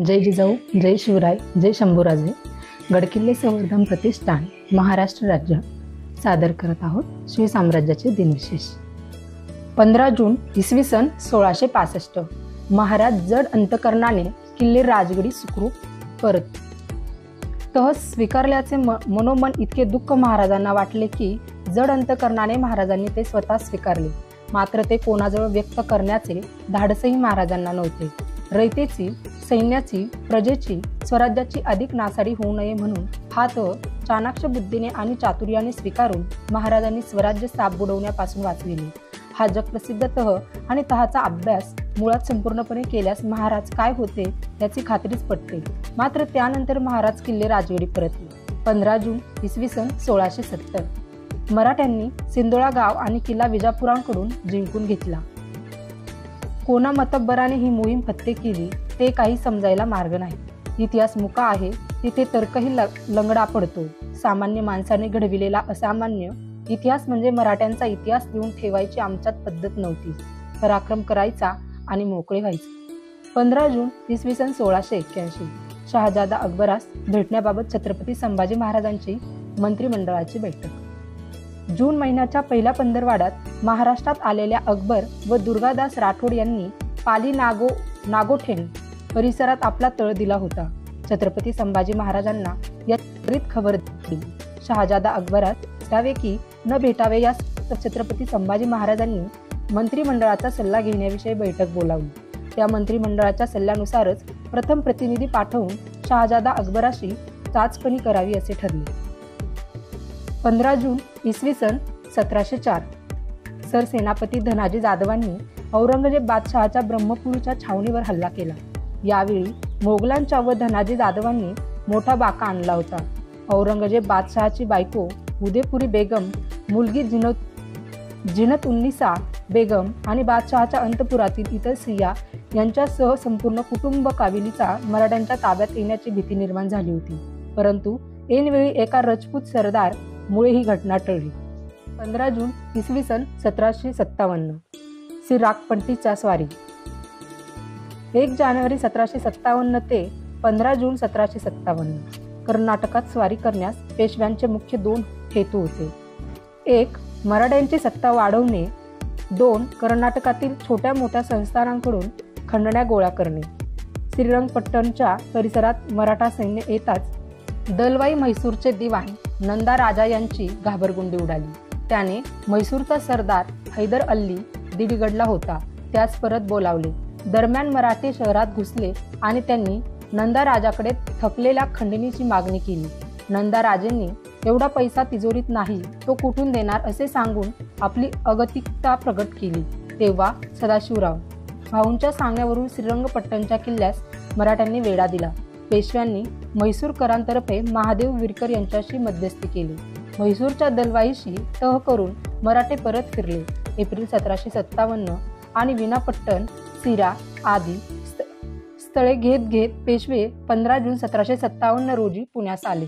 जय जिजाऊ, जय शिवराय, जय शंभूराजे. गडकिल्ले संवर्धन प्रतिष्ठान महाराष्ट्र राज्य सादर करत आहोत श्री साम्राज्याचे दिनविशेष. 15 जून इसवी सन 1665 महाराज जड अंतकरणाने किल्ले राजगडी सुखरूप परत तह स्वीकारल्याचे मनोमन इतके दुःख महाराजांना वाटले की जड अंतकरणाने महाराजांनी ते स्वतः स्वीकारले. मात्र ते कोणाजवळ व्यक्त करण्याचे धाडसही महाराजांना नव्हते. रयतेची, सैन्याची, प्रजेची, स्वराज्याची अधिक नासाडी होऊ नये म्हणून हा तह चाणाक्ष बुद्धीने आणि चातुर्याने स्वीकारून महाराजांनी स्वराज्य साप बुडवण्यापासून वाचविले. हा जगप्रसिद्ध तह आणि तहाचा अभ्यास मुळात संपूर्णपणे केल्यास महाराज काय होते याची खात्रीच पटते. मात्र त्यानंतर महाराज किल्ले राजगडी परतले. 15 जून इसवी सन 1670 मराठ्यांनी सिंदोळा गाव आणि किल्ला विजापुरांकडून जिंकून घेतला. कोणा मतब्बराने ही मोहीम फत्ते केली ते काही समजायला मार्ग नाही. इतिहास मुका आहे, तिथे तर्कही लंगडा पडतो. सामान्य माणसाने घडविलेला असामान्य इतिहास म्हणजे मराठ्यांचा इतिहास लिहून ठेवायची आमच्यात पद्धत नव्हती. पराक्रम करायचा आणि मोकळे व्हायचे. 15 जून इसवी सन 1681 शहाजादा अकबरास भेटण्याबाबत छत्रपती संभाजी महाराजांची मंत्रिमंडळाची बैठक. जून महिन्याच्या पहिल्या पंधरवाड्यात महाराष्ट्रात आलेल्या अकबर व दुर्गादास राठोड यांनी पाली नागोठेण परिसरात आपला तळ दिला होता. छत्रपती संभाजी महाराजांना या त्वरित खबर दिली. शहाजादा अकबरास भेटावे की न भेटावे या छत्रपती संभाजी महाराजांनी मंत्रिमंडळाचा सल्ला घेण्याविषयी बैठक बोलावली. त्या मंत्रिमंडळाच्या सल्ल्यानुसारच प्रथम प्रतिनिधी पाठवून शहाजादा अकबराशी चाचपणी करावी असे ठरले. 15 जून इसवी सन 1704 सरसेनापती धनाजी जाधवांनी औरंगजेब बादशहाच्या ब्रह्मपुरीच्या छावणीवर हल्ला केला. यावेळी मोगलांच्या व धनाजी जाधवांनी मोठा बाका आणला होता. औरंगजेब बादशहाची बायको उदयपुरी बेगम, मुलगी जिनत उन्निसा बेगम आणि बादशहाच्या अंतपुरातील इतर स्त्रिया यांच्यासह संपूर्ण कुटुंब काबिलीचा मराठ्यांच्या ताब्यात येण्याची भीती निर्माण झाली होती. परंतु ऐनवेळी एका राजपूत सरदार मुळे ही घटना टळली. 15 जून इसवी सन 1757 सिराकपट्टीच्या स्वारी. 1 जानेवारी 1757 ते 15 जून 1757 कर्नाटकात स्वारी करण्यास पेशव्यांचे मुख्य 2 हेतू होते. 1 मराठ्यांची सत्ता वाढवणे, 2 कर्नाटकातील छोट्या मोठ्या संस्थानांकडून खंडण्या गोळा करणे. श्रीरंगपट्टणच्या परिसरात मराठा सैन्य येताच दलवाई म्हैसूरचे दिवाण नंदा राजा यांची घाबरगुंडी उडाली. त्याने म्हैसूरचा सरदार हैदर अल्ली दिडगडला होता त्यास परत बोलावले. दरम्यान मराठे शहरात घुसले आणि त्यांनी नंदा राजाकडे थकलेल्या खंडणीची मागणी केली. नंदा राजेंनी एवढा पैसा तिजोरीत नाही, तो कुठून देणार असे सांगून आपली अगतिकता प्रकट केली. तेव्हा सदाशिवराव भाऊंच्या सांगण्यावरून श्रीरंगपट्टणच्या किल्ल्यास मराठ्यांनी वेढा दिला. पेशव्यांनी म्हैसूरकरांतर्फे महादेव विरकर यांच्याशी मध्यस्थी केली. म्हैसूरच्या दलवाईशी तह करून मराठे परत फिरले. एप्रिल 1757 आणि विनापट्टण, सिरा आदी स्थळे घेत पेशवे 15 जून 1757 रोजी पुण्यास आले.